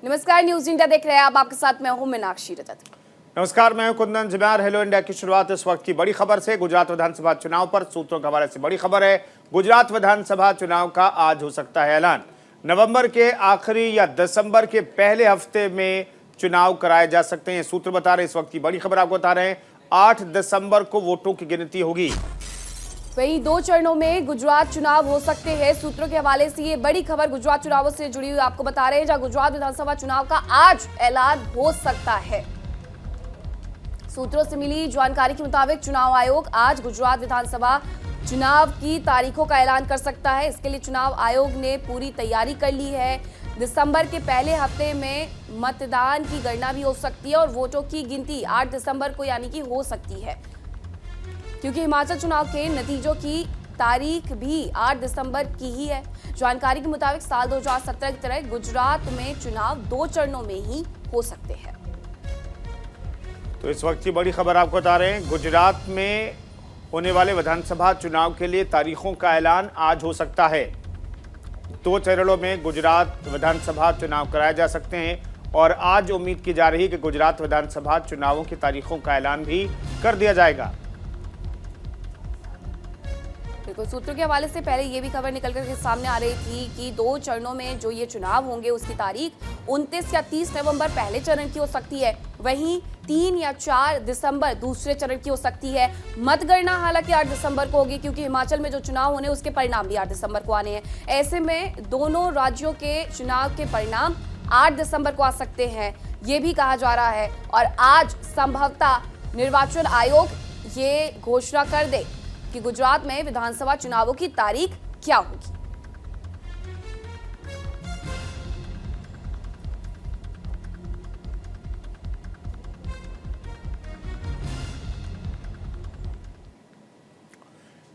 नमस्कार, news India देख रहे हैं आप। आपके साथ मैं हूं मीनाक्षी रजत। नमस्कार, मैं हूं कुंदन जमार। हेलो इंडिया की शुरुआत इस वक्त की बड़ी खबर से। गुजरात विधानसभा चुनाव पर सूत्रों के हवाले से बड़ी खबर है। गुजरात विधानसभा चुनाव का आज हो सकता है ऐलान। नवंबर के आखिरी या दिसंबर के पहले हफ्ते में चुनाव कराए जा सकते हैं, सूत्र बता रहे हैं। इस वक्त की बड़ी खबर आपको बता रहे हैं, 8 दिसंबर को वोटों की गिनती होगी। वहीं 2 चरणों में गुजरात चुनाव हो सकते हैं। सूत्रों के हवाले से ये बड़ी खबर गुजरात चुनावों से जुड़ी हुई आपको बता रहे हैं, जहां गुजरात विधानसभा चुनाव का आज ऐलान हो सकता है। सूत्रों से मिली जानकारी के मुताबिक चुनाव आयोग आज गुजरात विधानसभा चुनाव की तारीखों का ऐलान कर सकता है। इसके लिए चुनाव आयोग ने पूरी तैयारी कर ली है। दिसंबर के पहले हफ्ते में मतदान की गणना भी हो सकती है और वोटों की गिनती 8 दिसंबर को यानी कि हो सकती है, क्योंकि हिमाचल चुनाव के नतीजों की तारीख भी 8 दिसंबर की ही है। जानकारी के मुताबिक साल 2017 की तरह गुजरात में चुनाव 2 चरणों में ही हो सकते हैं। तो इस वक्त की बड़ी खबर आपको बता रहे हैं, गुजरात में होने वाले विधानसभा चुनाव के लिए तारीखों का ऐलान आज हो सकता है। 2 चरणों में गुजरात विधानसभा चुनाव कराए जा सकते हैं और आज उम्मीद की जा रही है कि गुजरात विधानसभा चुनावों की तारीखों का ऐलान भी कर दिया जाएगा। बिल्कुल, सूत्रों के हवाले से पहले ये भी खबर निकल कर सामने आ रही थी कि 2 चरणों में जो ये चुनाव होंगे उसकी तारीख 29 या 30 नवंबर पहले चरण की हो सकती है, वहीं 3 या 4 दिसंबर दूसरे चरण की हो सकती है। मतगणना हालांकि 8 दिसंबर को होगी, क्योंकि हिमाचल में जो चुनाव होने उसके परिणाम भी 8 दिसंबर को आने हैं। ऐसे में दोनों राज्यों के चुनाव के परिणाम 8 दिसंबर को आ सकते हैं, ये भी कहा जा रहा है। और आज संभवतः निर्वाचन आयोग ये घोषणा कर दे कि गुजरात में विधानसभा चुनावों की तारीख क्या होगी।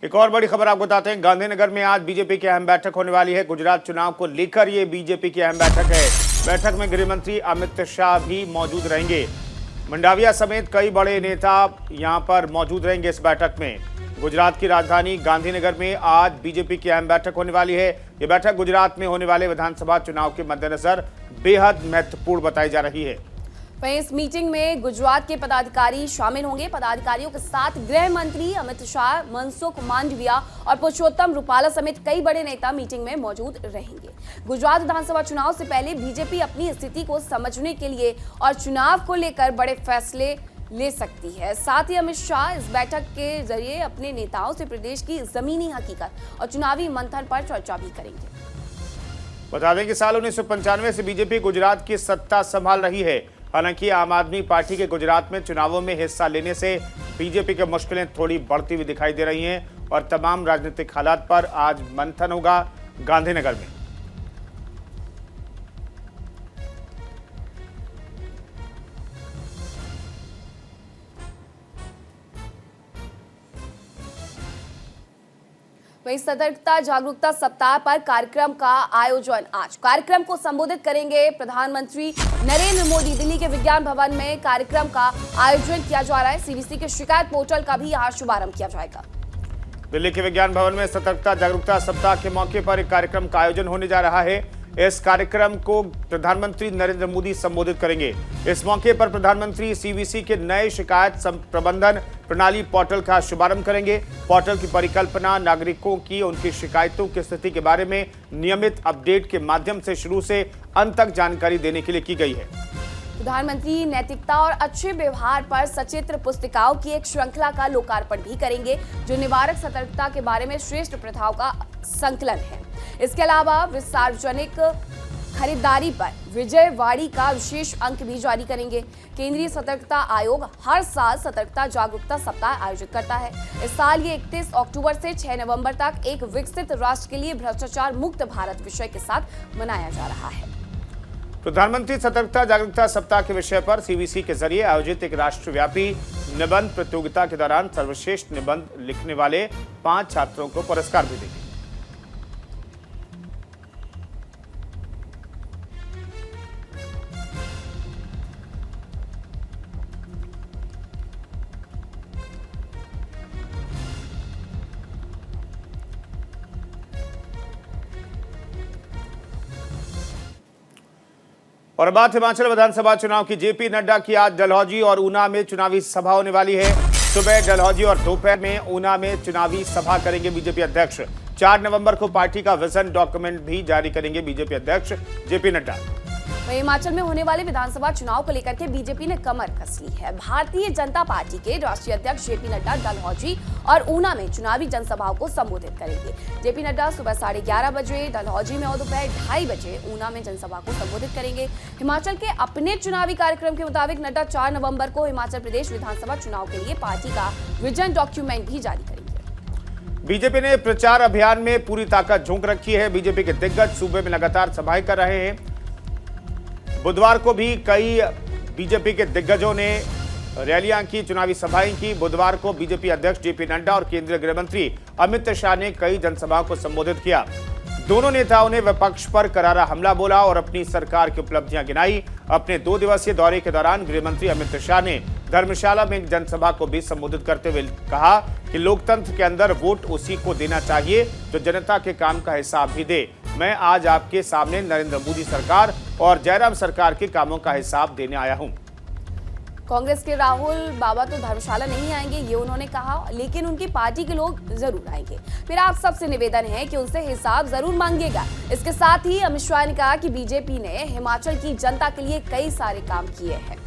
एक और बड़ी खबर आपको बताते हैं, गांधीनगर में आज बीजेपी की अहम बैठक होने वाली है। गुजरात चुनाव को लेकर ये बीजेपी की अहम बैठक है। बैठक में गृह मंत्री अमित शाह भी मौजूद रहेंगे। मंडाविया समेत कई बड़े नेता यहां पर मौजूद रहेंगे इस बैठक में। गुजरात की राजधानी गांधीनगर में आज बीजेपी की अहम बैठक होने वाली है। यह बैठक गुजरात में होने वाले विधानसभा चुनाव के मद्देनजर बेहद महत्वपूर्ण बताई जा रही है। वहीं इस मीटिंग में गुजरात के पदाधिकारी शामिल होंगे। पदाधिकारियों के साथ गृह मंत्री अमित शाह, मनसुख मांडविया और पुरुषोत्तम रूपाला समेत कई बड़े नेता मीटिंग में मौजूद रहेंगे। गुजरात विधानसभा चुनाव से पहले बीजेपी अपनी स्थिति को समझने के लिए और चुनाव को लेकर बड़े फैसले ले सकती है। साथ ही अमित शाह इस बैठक के जरिए अपने नेताओं से प्रदेश की जमीनी हकीकत और चुनावी मंथन पर चर्चा भी करेंगे। बता दें कि साल 1995 से बीजेपी गुजरात की सत्ता संभाल रही है। हालांकि आम आदमी पार्टी के गुजरात में चुनावों में हिस्सा लेने से बीजेपी की मुश्किलें थोड़ी बढ़ती हुई दिखाई दे रही हैं और तमाम राजनीतिक हालात पर आज मंथन होगा गांधीनगर में। वहीं सतर्कता जागरूकता सप्ताह पर कार्यक्रम का आयोजन आज। कार्यक्रम को संबोधित करेंगे प्रधानमंत्री नरेंद्र मोदी। दिल्ली के विज्ञान भवन में कार्यक्रम का आयोजन किया जा रहा है। सीवीसी के शिकायत पोर्टल का भी यहाँ शुभारंभ किया जाएगा। दिल्ली के विज्ञान भवन में सतर्कता जागरूकता सप्ताह के मौके पर एक कार्यक्रम का आयोजन होने जा रहा है। इस कार्यक्रम को प्रधानमंत्री नरेंद्र मोदी संबोधित करेंगे। इस मौके पर प्रधानमंत्री सीवीसी के नए शिकायत प्रबंधन प्रणाली पोर्टल का शुभारंभ करेंगे। पोर्टल की परिकल्पना नागरिकों की उनकी शिकायतों की स्थिति के बारे में नियमित अपडेट के माध्यम से शुरू से अंत तक जानकारी देने के लिए की गई है। प्रधानमंत्री नैतिकता और अच्छे व्यवहार पर सचित्र पुस्तिकाओं की एक श्रृंखला का लोकार्पण भी करेंगे, जो निवारक सतर्कता के बारे में श्रेष्ठ प्रथाओं का संकलन है। इसके अलावा सार्वजनिक खरीदारी पर विजयवाड़ी का विशेष अंक भी जारी करेंगे। केंद्रीय सतर्कता आयोग हर साल सतर्कता जागरूकता सप्ताह आयोजित करता है। इस साल ये 31 अक्टूबर से 6 नवंबर तक एक विकसित राष्ट्र के लिए भ्रष्टाचार मुक्त भारत विषय के साथ मनाया जा रहा है। प्रधानमंत्री सतर्कता जागरूकता सप्ताह के विषय पर सीवीसी के जरिए आयोजित एक राष्ट्रव्यापी निबंध प्रतियोगिता के दौरान सर्वश्रेष्ठ निबंध लिखने वाले 5 छात्रों को पुरस्कार भी देंगे। और बात हिमाचल विधानसभा चुनाव की। जेपी नड्डा की आज डलहौजी और ऊना में चुनावी सभा होने वाली है। सुबह डलहौजी और दोपहर में ऊना में चुनावी सभा करेंगे बीजेपी अध्यक्ष। 4 नवंबर को पार्टी का विजन डॉक्यूमेंट भी जारी करेंगे बीजेपी अध्यक्ष जेपी नड्डा। वहीं हिमाचल में होने वाले विधानसभा चुनाव को लेकर के बीजेपी ने कमर कस ली है। भारतीय जनता पार्टी के राष्ट्रीय अध्यक्ष जेपी नड्डा डलहौजी और ऊना में चुनावी जनसभाओं को संबोधित करेंगे। जेपी नड्डा सुबह 11:30 बजे डलहौजी में और दोपहर 2:30 बजे ऊना में जनसभा को संबोधित करेंगे। हिमाचल के अपने चुनावी कार्यक्रम के मुताबिक नड्डा 4 नवंबर को हिमाचल प्रदेश विधानसभा चुनाव के लिए पार्टी का विजन डॉक्यूमेंट भी जारी करेंगे। बीजेपी ने प्रचार अभियान में पूरी ताकत झोंक रखी है। बीजेपी के दिग्गज सूबे में लगातार सभाएं कर रहे हैं। बुधवार को भी कई बीजेपी के दिग्गजों ने रैलियां की, चुनावी सभाएं की। बुधवार को बीजेपी अध्यक्ष जेपी नड्डा और केंद्रीय गृह मंत्री अमित शाह ने कई जनसभाओं को संबोधित किया। दोनों नेताओं ने विपक्ष पर करारा हमला बोला और अपनी सरकार की उपलब्धियां गिनाई। अपने 2 दिवसीय दौरे के दौरान गृह मंत्री अमित शाह ने धर्मशाला में एक जनसभा को भी संबोधित करते हुए कहा कि लोकतंत्र के अंदर वोट उसी को देना चाहिए जो जनता के काम का हिसाब भी दे। मैं आज आपके सामने नरेंद्र मोदी सरकार और जयराम सरकार के कामों का हिसाब देने आया हूं। कांग्रेस के राहुल बाबा तो धर्मशाला नहीं आएंगे, ये उन्होंने कहा, लेकिन उनकी पार्टी के लोग जरूर आएंगे। फिर आप सबसे निवेदन है कि उनसे हिसाब जरूर मांगिएगा। इसके साथ ही अमित शाह ने कहा कि बीजेपी ने हिमाचल की जनता के लिए कई सारे काम किए हैं।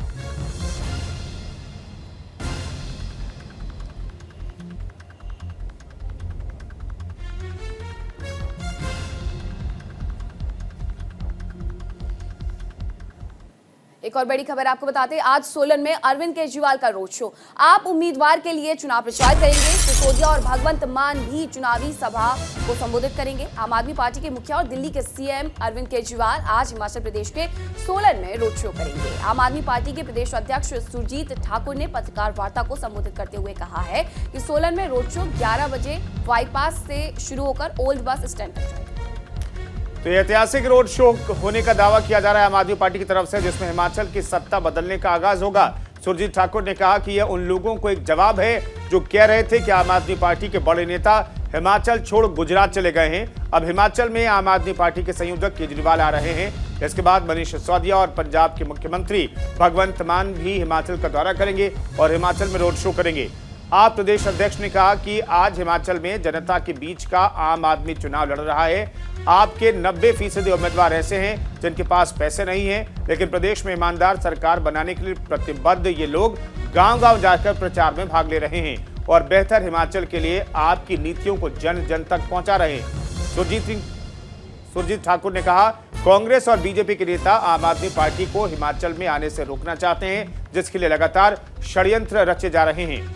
एक और बड़ी खबर आपको बताते हैं, आज सोलन में अरविंद केजरीवाल का रोड शो। आप उम्मीदवार के लिए चुनाव प्रचार करेंगे। सिसोदिया और भगवंत मान भी चुनावी सभा को संबोधित करेंगे। आम आदमी पार्टी के मुखिया और दिल्ली के सीएम अरविंद केजरीवाल आज हिमाचल प्रदेश के सोलन में रोड शो करेंगे। आम आदमी पार्टी के प्रदेश अध्यक्ष सुरजीत ठाकुर ने पत्रकार वार्ता को संबोधित करते हुए कहा है कि सोलन में रोड शो 11 बजे बाईपास से शुरू होकर ओल्ड बस स्टैंड तक जाएगा। तो ये ऐतिहासिक रोड शो होने का दावा किया जा रहा है आम आदमी पार्टी की तरफ से, जिसमें हिमाचल की सत्ता बदलने का आगाज होगा। सुरजीत ठाकुर ने कहा कि यह उन लोगों को एक जवाब है जो कह रहे थे कि आम आदमी पार्टी के बड़े नेता हिमाचल छोड़ गुजरात चले गए हैं। अब हिमाचल में आम आदमी पार्टी के संयोजक केजरीवाल आ रहे हैं। इसके बाद मनीष सिसोदिया और पंजाब के मुख्यमंत्री भगवंत मान भी हिमाचल का दौरा करेंगे और हिमाचल में रोड शो करेंगे। आप प्रदेश अध्यक्ष ने कहा कि आज हिमाचल में जनता के बीच का आम आदमी चुनाव लड़ रहा है। आपके 90% उम्मीदवार ऐसे हैं जिनके पास पैसे नहीं हैं, लेकिन प्रदेश में ईमानदार सरकार बनाने के लिए प्रतिबद्ध ये लोग गांव-गांव जाकर प्रचार में भाग ले रहे हैं और बेहतर हिमाचल के लिए आपकी नीतियों को जन जन तक पहुंचा रहे हैं। सुरजीत ठाकुर ने कहा, कांग्रेस और बीजेपी के नेता आम आदमी पार्टी को हिमाचल में आने से रोकना चाहते हैं, जिसके लिए लगातार षड्यंत्र रचे जा रहे हैं।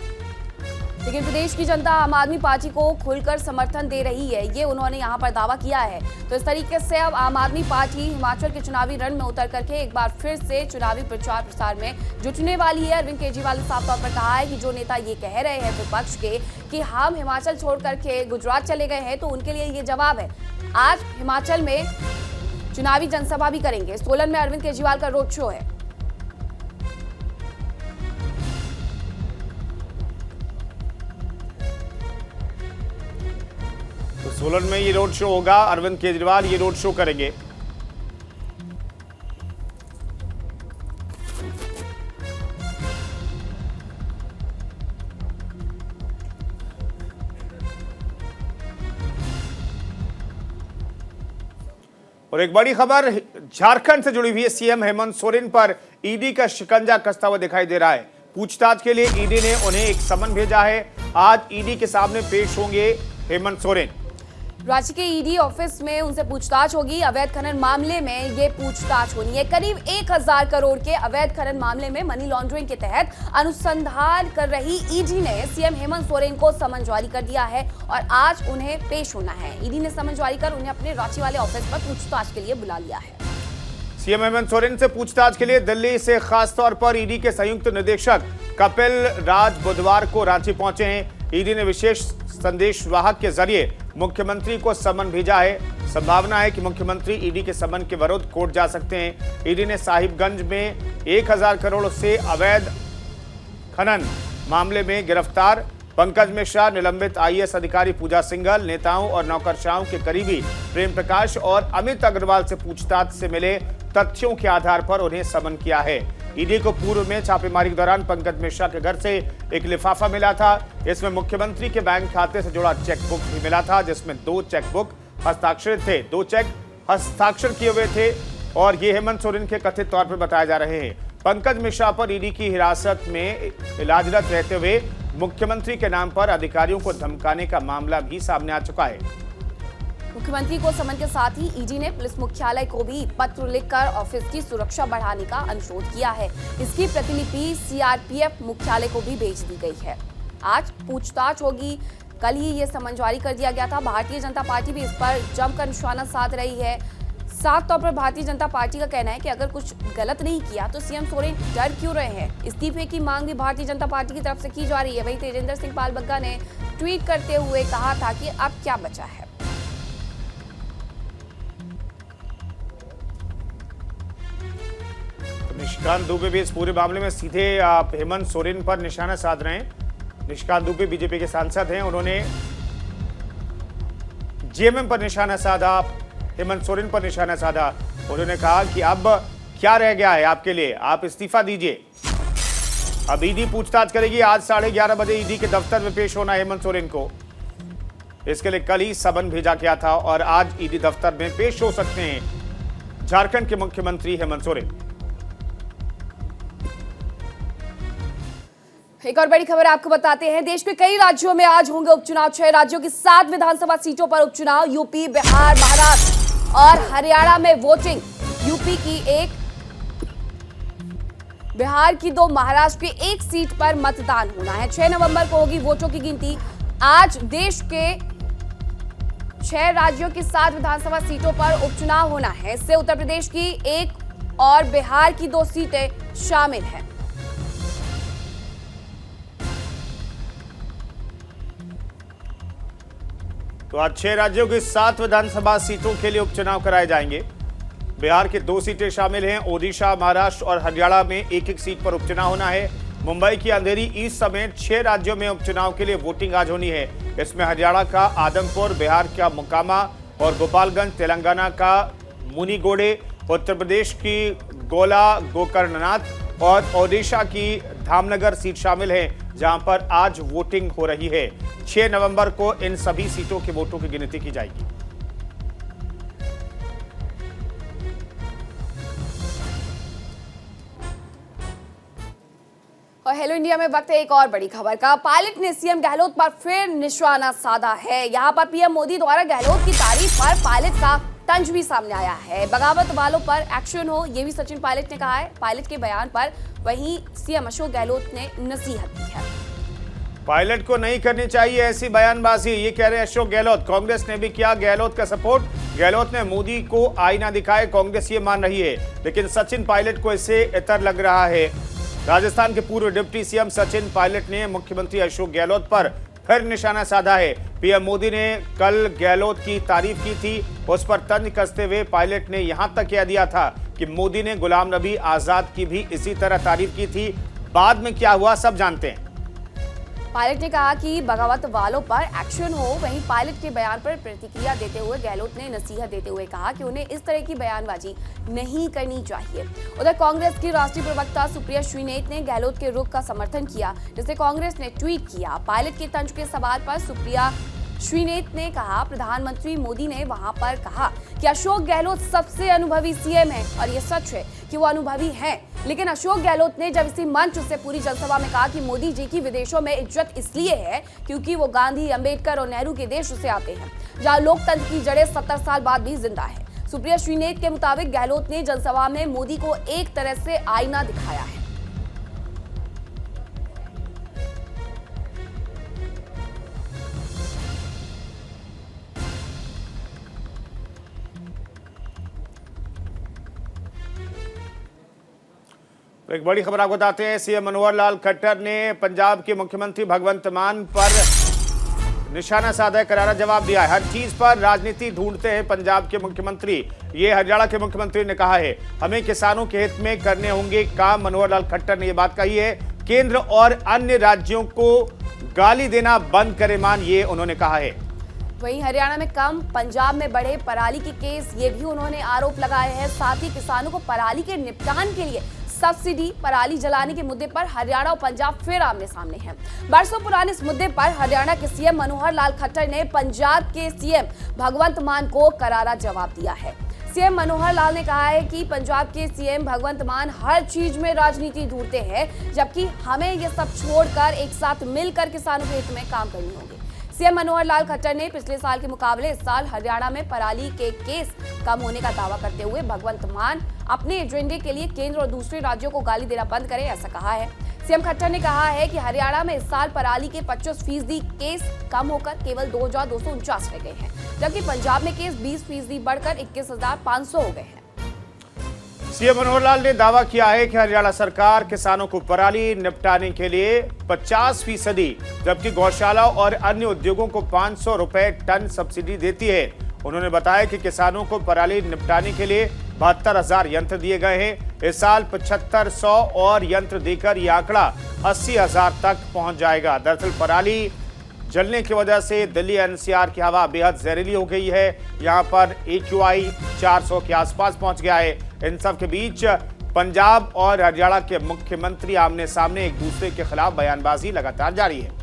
लेकिन प्रदेश की जनता आम आदमी पार्टी को खुलकर समर्थन दे रही है, ये उन्होंने यहां पर दावा किया है। तो इस तरीके से अब आम आदमी पार्टी हिमाचल के चुनावी रण में उतर करके एक बार फिर से चुनावी प्रचार प्रसार में जुटने वाली है। अरविंद केजरीवाल ने साफ तौर पर कहा है कि जो नेता ये कह रहे हैं विपक्ष के कि हम हिमाचल छोड़ करके गुजरात चले गए हैं, तो उनके लिए ये जवाब है। आज हिमाचल में चुनावी जनसभा भी करेंगे। सोलन में अरविंद केजरीवाल का रोड शो है। तो सोलन में ये रोड शो होगा, अरविंद केजरीवाल ये रोड शो करेंगे। और एक बड़ी खबर झारखंड से जुड़ी हुई है। सीएम हेमंत सोरेन पर ईडी का शिकंजा कसता हुआ दिखाई दे रहा है। पूछताछ के लिए ईडी ने उन्हें एक समन भेजा है। आज ईडी के सामने पेश होंगे हेमंत सोरेन। राज्य के ईडी ऑफिस में उनसे पूछताछ होगी। अवैध खनन मामले में ये पूछताछ होनी है। करीब 1000 करोड़ के अवैध खनन मामले में मनी लॉन्ड्रिंग के तहत अनुसंधान कर रही ईडी ने सीएम हेमंत सोरेन को समन जारी कर दिया है और आज उन्हें पेश होना है। ईडी ने समन जारी कर उन्हें अपने रांची वाले ऑफिस पर पूछताछ के लिए बुला लिया है। सीएम हेमंत सोरेन से पूछताछ के लिए दिल्ली से खासतौर पर ईडी के संयुक्त निदेशक कपिल राज बुधवार को रांची पहुंचे हैं। ईडी ने विशेष संदेश वाहक के जरिए मुख्यमंत्री को समन भेजा है। संभावना है कि मुख्यमंत्री ईडी के समन के विरुद्ध कोर्ट जा सकते हैं। ईडी ने साहिबगंज में 1000 करोड़ से अवैध खनन मामले में गिरफ्तार पंकज मिश्रा निलंबित आईएएस अधिकारी पूजा सिंघल, नेताओं और नौकरशाहों के करीबी प्रेम प्रकाश और अमित अग्रवाल से पूछताछ से मिले तथ्यों के आधार पर उन्हें समन किया है। ईडी को पूर्व में छापेमारी के दौरान पंकज मिश्रा के घर से एक लिफाफा मिला था। इसमें मुख्यमंत्री के बैंक खाते से जुड़ा चेकबुक भी मिला था, जिसमें 2 चेकबुक हस्ताक्षरित थे, 2 चेक हस्ताक्षर किए हुए थे और ये हेमंत सोरेन के कथित तौर पर बताए जा रहे हैं। पंकज मिश्रा पर ईडी की हिरासत में इलाजरत रहते हुए मुख्यमंत्री के नाम पर अधिकारियों को धमकाने का मामला भी सामने आ चुका है। मुख्यमंत्री को समन के साथ ही ईडी ने पुलिस मुख्यालय को भी पत्र लिखकर ऑफिस की सुरक्षा बढ़ाने का अनुरोध किया है। इसकी प्रतिलिपि सीआरपीएफ मुख्यालय को भी भेज दी गई है। आज पूछताछ होगी। कल ही ये समन जारी कर दिया गया था। भारतीय जनता पार्टी भी इस पर जमकर निशाना साध रही है। साफ तौर पर भारतीय जनता पार्टी का कहना है कि अगर कुछ गलत नहीं किया तो सीएम सोरेन डर क्यों रहे हैं। इस्तीफे की मांग भी भारतीय जनता पार्टी की तरफ से की जा रही है। वहीं तेजेंद्र सिंह पाल बग्गा ने ट्वीट करते हुए कहा था कि अब क्या बचा है। निशिकांत दुबे भी इस पूरे मामले में सीधे हेमंत सोरेन पर निशाना साध रहे हैं। निशिकांत दुबे बीजेपी के सांसद हैं। उन्होंने जेएमएम पर निशाना साधा, हेमंत सोरेन पर निशाना साधा। उन्होंने कहा कि अब क्या रह गया है आपके लिए, आप इस्तीफा दीजिए। अब ईडी पूछताछ करेगी। आज 11:30 बजे ईडी के दफ्तर में पेश होना हेमंत सोरेन को। इसके लिए कल ही समन भेजा गया था और आज ईडी दफ्तर में पेश हो सकते हैं झारखंड के मुख्यमंत्री हेमंत सोरेन। एक और बड़ी खबर आपको बताते हैं। देश के कई राज्यों में आज होंगे उपचुनाव। 6 राज्यों की 7 विधानसभा सीटों पर उपचुनाव। यूपी, बिहार, महाराष्ट्र और हरियाणा में वोटिंग। यूपी की 1, बिहार की 2, महाराष्ट्र की 1 सीट पर मतदान होना है। 6 नवंबर को होगी वोटों की गिनती। आज देश के 6 राज्यों की 7 विधानसभा सीटों पर उपचुनाव होना है। इससे उत्तर प्रदेश की 1 और बिहार की 2 सीटें शामिल हैं। तो आज 6 राज्यों की 7 विधानसभा सीटों के लिए उपचुनाव कराए जाएंगे। बिहार की 2 सीटें शामिल हैं। ओडिशा, महाराष्ट्र और हरियाणा में 1-1 सीट पर उपचुनाव होना है। मुंबई की अंधेरी ईस्ट समेत 6 राज्यों में उपचुनाव के लिए वोटिंग आज होनी है। इसमें हरियाणा का आदमपुर, बिहार का मोकामा और गोपालगंज, तेलंगाना का मुनीगोडे, उत्तर प्रदेश की गोला गोकर्णनाथ और ओडिशा की धामनगर सीट शामिल है, जहां पर आज वोटिंग हो रही है। 6 नवंबर को इन सभी सीटों के वोटों की गिनती की जाएगी। और हेलो इंडिया में वक्त है एक और बड़ी खबर का। पायलट ने सीएम गहलोत पर फिर निशाना साधा है। यहां पर पीएम मोदी द्वारा गहलोत की तारीफ पर पायलट का तंज भी सामने आया है। बगावत वालों पर एक्शन हो, ये भी सचिन पायलट ने कहा है। पायलट के बयान पर वहीं सीएम अशोक गहलोत ने नसीहत दी है। पायलट को नहीं करनी चाहिए ऐसी बयानबाजी, ये कह रहे अशोक गहलोत। कांग्रेस ने भी किया गहलोत का सपोर्ट। गहलोत ने मोदी को आईना दिखाए, कांग्रेस ये मान रही है, लेकिन सचिन पायलट को इससे इतर लग रहा है। राजस्थान के पूर्व डिप्टी सीएम सचिन पायलट ने मुख्यमंत्री अशोक गहलोत पर फिर निशाना साधा है। पीएम मोदी ने कल गहलोत की तारीफ की थी। उस पर तंज कसते हुए पायलट ने यहां तक कह दिया था कि मोदी ने गुलाम नबी आजाद की भी इसी तरह तारीफ की थी। बाद में क्या हुआ सब जानते हैं। पायलट ने कहा कि बगावत वालों पर एक्शन हो। वहीं पायलट के बयान पर प्रतिक्रिया देते हुए गहलोत ने नसीहत देते हुए कहा कि उन्हें इस तरह की बयानबाजी नहीं करनी चाहिए। उधर कांग्रेस की राष्ट्रीय प्रवक्ता सुप्रिया श्रीनेत ने गहलोत के रुख का समर्थन किया, जिसे कांग्रेस ने ट्वीट किया। पायलट के तंज के सवाल पर सुप्रिया श्रीनेत ने कहा, प्रधानमंत्री मोदी ने वहां पर कहा कि अशोक गहलोत सबसे अनुभवी सीएम है और ये सच है कि वो अनुभवी हैं। लेकिन अशोक गहलोत ने जब इसी मंच से पूरी जनसभा में कहा कि मोदी जी की विदेशों में इज्जत इसलिए है क्योंकि वो गांधी, अंबेडकर और नेहरू के देश से आते हैं, जहां लोकतंत्र की जड़ें 70 साल बाद भी जिंदा है। सुप्रिया श्रीनेत के मुताबिक गहलोत ने जनसभा में मोदी को एक तरह से आईना दिखाया है। तो एक बड़ी खबर आपको बताते हैं। सीएम मनोहर लाल खट्टर ने पंजाब के मुख्यमंत्री भगवंत मान पर निशाना साधा, करारा जवाब दिया है। हर चीज पर राजनीति ढूंढते हैं पंजाब के मुख्यमंत्री, ये हरियाणा के मुख्यमंत्री ने कहा है। हमें किसानों के हित में करने होंगे काम, मनोहर लाल खट्टर ने यह बात कही है। केंद्र और अन्य राज्यों को गाली देना बंद करे मान, ये उन्होंने कहा है। वहीं हरियाणा में कम, पंजाब में बढ़े पराली के केस, ये भी उन्होंने आरोप लगाए हैं। साथ ही किसानों को पराली के निपटान के लिए सब्सिडी, पराली जलाने के मुद्दे पर हरियाणा और पंजाब फिर आमने सामने हैं। बरसों पुराने इस मुद्दे पर हरियाणा के सीएम मनोहर लाल खट्टर ने पंजाब के सीएम भगवंत मान को करारा जवाब दिया है। सीएम मनोहर लाल ने कहा है कि पंजाब के सीएम भगवंत मान हर चीज में राजनीति ढूंढते हैं, जबकि हमें ये सब छोड़कर एक साथ मिलकर किसानों के हित में काम करनी होगी। सीएम मनोहर लाल खट्टर ने पिछले साल के मुकाबले इस साल हरियाणा में पराली के केस कम होने का दावा करते हुए भगवंत मान अपने एजेंडे के लिए केंद्र और दूसरे राज्यों को गाली देना बंद करें, ऐसा कहा है। सीएम खट्टर ने कहा है कि हरियाणा में इस साल पराली के 25% केस कम होकर केवल 2249 रह गए हैं, जबकि पंजाब में केस 20% बढ़कर 21,500 हो गए हैं। सीएम मनोहर लाल ने दावा किया है कि हरियाणा सरकार किसानों को पराली निपटाने के लिए 50%, जबकि गौशाला और अन्य उद्योगों को 500 रुपए टन सब्सिडी देती है। उन्होंने बताया कि किसानों को पराली निपटाने के लिए 72,000 यंत्र दिए गए हैं। इस साल 7500 और यंत्र देकर यह आंकड़ा 80,000 तक पहुंच जाएगा। दरअसल पराली जलने की वजह से दिल्ली एनसीआर की हवा बेहद जहरीली हो गई है। यहां पर AQI 400 के आसपास पहुंच गया है। इन सब के बीच पंजाब और हरियाणा के मुख्यमंत्री आमने सामने एक दूसरे के खिलाफ बयानबाजी लगातार जारी है।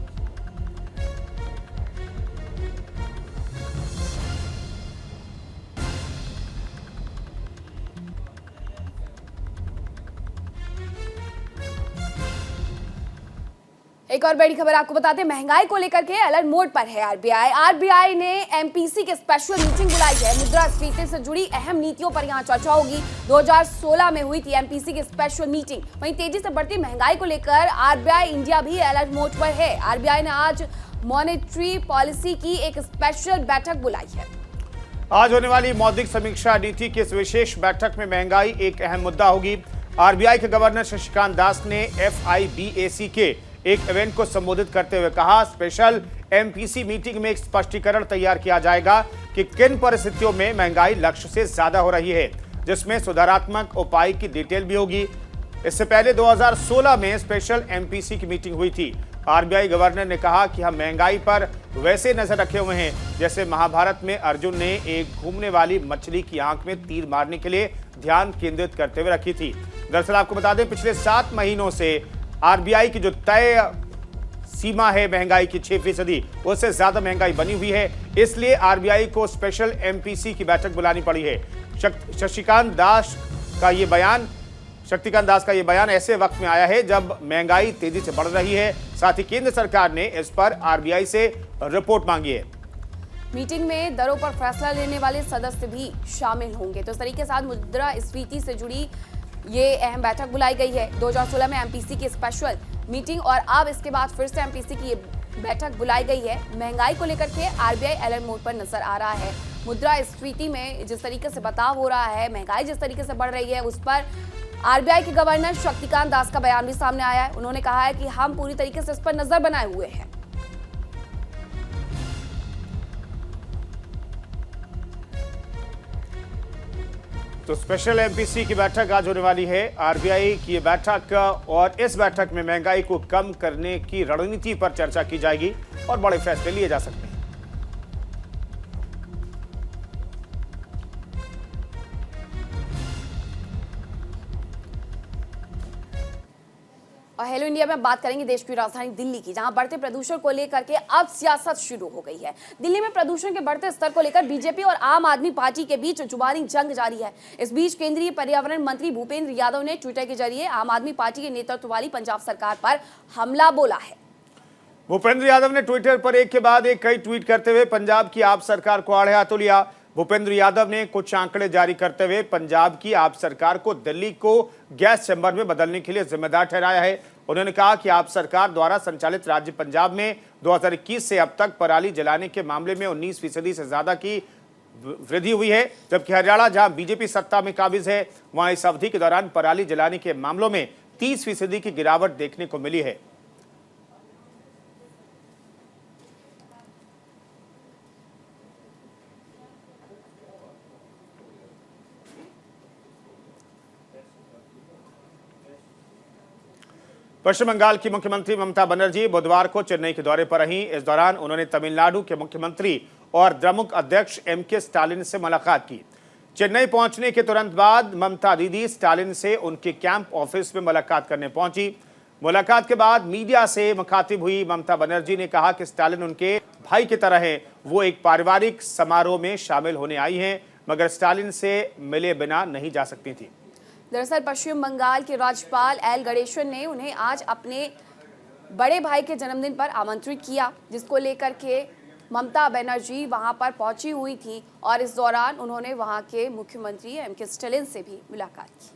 एक और बड़ी खबर आपको बताते हैं, महंगाई को लेकर के अलर्ट मोड पर है आरबीआई ने एमपीसी के स्पेशल मीटिंग बुलाई है। मुद्रास्फीति से जुड़ी अहम नीतियों पर यहां चर्चा होगी। 2016 में हुई थी एमपीसी की स्पेशल मीटिंग। वहीं तेजी से बढ़ती महंगाई को लेकर आरबीआई इंडिया भी अलर्ट मोड पर है। आरबीआई ने आज मॉनेटरी पॉलिसी की एक स्पेशल बैठक बुलाई है। आज होने वाली मौद्रिक समीक्षा नीति की इस विशेष बैठक में महंगाई एक अहम मुद्दा होगी। आरबीआई के गवर्नर शक्तिकांत दास ने FIBAC के एक इवेंट को संबोधित करते हुए कहा, स्पेशल एमपीसी मीटिंग में एक स्पष्टीकरण तैयार किया जाएगा कि किन परिस्थितियों में महंगाई लक्ष्य से ज्यादा हो रही है, जिसमें सुधारात्मक उपाय की डिटेल भी होगी। इससे पहले 2016 में स्पेशल एमपीसी की मीटिंग हुई थी। आरबीआई गवर्नर ने कहा कि हम महंगाई पर वैसे नजर रखे हुए हैं जैसे महाभारत में अर्जुन ने एक घूमने वाली मछली की आंख में तीर मारने के लिए ध्यान केंद्रित करते हुए रखी थी। दरअसल आपको बता दें, पिछले 7 महीनों से आरबीआई की जो तय सीमा है महंगाई की 6%, उससे ज्यादा महंगाई बनी हुई है। इसलिए आरबीआई को स्पेशल एमपीसी की बैठक बुलानी पड़ी है। शक्तिकांत दास का ये बयान ऐसे वक्त में आया है जब महंगाई तेजी से बढ़ रही है। साथ ही केंद्र सरकार ने इस पर आरबीआई से रिपोर्ट मांगी है। मीटिंग में दरों पर फैसला लेने वाले सदस्य भी शामिल होंगे। तो इस तरीके से मुद्रास्फीति से जुड़ी ये अहम बैठक बुलाई गई है। 2016 में एमपीसी की स्पेशल मीटिंग और अब इसके बाद फिर से एमपीसी की ये बैठक बुलाई गई है। महंगाई को लेकर के आरबीआई अलर्ट मोड पर नजर आ रहा है। मुद्रास्फीति में जिस तरीके से बदलाव हो रहा है, महंगाई जिस तरीके से बढ़ रही है, उस पर आरबीआई के गवर्नर शक्तिकांत दास का बयान भी सामने आया है। उन्होंने कहा है कि हम पूरी तरीके से इस पर नजर बनाए हुए हैं। तो स्पेशल एमपीसी की बैठक आज होने वाली है। आरबीआई की ये बैठक और इस बैठक में महंगाई को कम करने की रणनीति पर चर्चा की जाएगी और बड़े फैसले लिए जा सकते हैं। और हेलो इंडिया में बात करेंगे देश की राजधानी दिल्ली की, जहां बढ़ते प्रदूषण को लेकर के अब सियासत शुरू हो गई है। दिल्ली में प्रदूषण के बढ़ते स्तर को लेकर बीजेपी और आम आदमी पार्टी के बीच जुबानी जंग जारी है। इस बीच केंद्रीय पर्यावरण मंत्री भूपेंद्र यादव ने ट्विटर के जरिए आम आदमी पार्टी के नेतृत्व वाली पंजाब सरकार पर हमला बोला है। भूपेंद्र यादव ने ट्विटर पर एक के बाद एक कई ट्वीट करते हुए पंजाब की आप सरकार को आड़े हाथों लिया। भूपेंद्र यादव ने कुछ आंकड़े जारी करते हुए पंजाब की आप सरकार को दिल्ली को गैस चैम्बर में बदलने के लिए जिम्मेदार ठहराया है। उन्होंने कहा कि आप सरकार द्वारा संचालित राज्य पंजाब में 2021 से अब तक पराली जलाने के मामले में 19% से ज्यादा की वृद्धि हुई है, जबकि हरियाणा जहां बीजेपी सत्ता में काबिज है, वहां इस अवधि के दौरान पराली जलाने के मामलों में 30% की गिरावट देखने को मिली है। पश्चिम बंगाल की मुख्यमंत्री ममता बनर्जी बुधवार को चेन्नई के दौरे पर रहीं। इस दौरान उन्होंने तमिलनाडु के मुख्यमंत्री और द्रमुक अध्यक्ष एम.के. स्टालिन से मुलाकात की। चेन्नई पहुंचने के तुरंत बाद ममता दीदी स्टालिन से उनके कैंप ऑफिस में मुलाकात करने पहुंची। मुलाकात के बाद मीडिया से मुखातिब हुई ममता बनर्जी ने कहा कि स्टालिन उनके भाई की तरह हैं। वो एक पारिवारिक समारोह में शामिल होने आई हैं, मगर स्टालिन से मिले बिना नहीं जा सकती थी। दरअसल पश्चिम बंगाल के राज्यपाल एल गणेशन ने उन्हें आज अपने बड़े भाई के जन्मदिन पर आमंत्रित किया, जिसको लेकर के ममता बनर्जी वहां पर पहुंची हुई थी और इस दौरान उन्होंने वहां के मुख्यमंत्री एम.के. स्टालिन से भी मुलाकात की।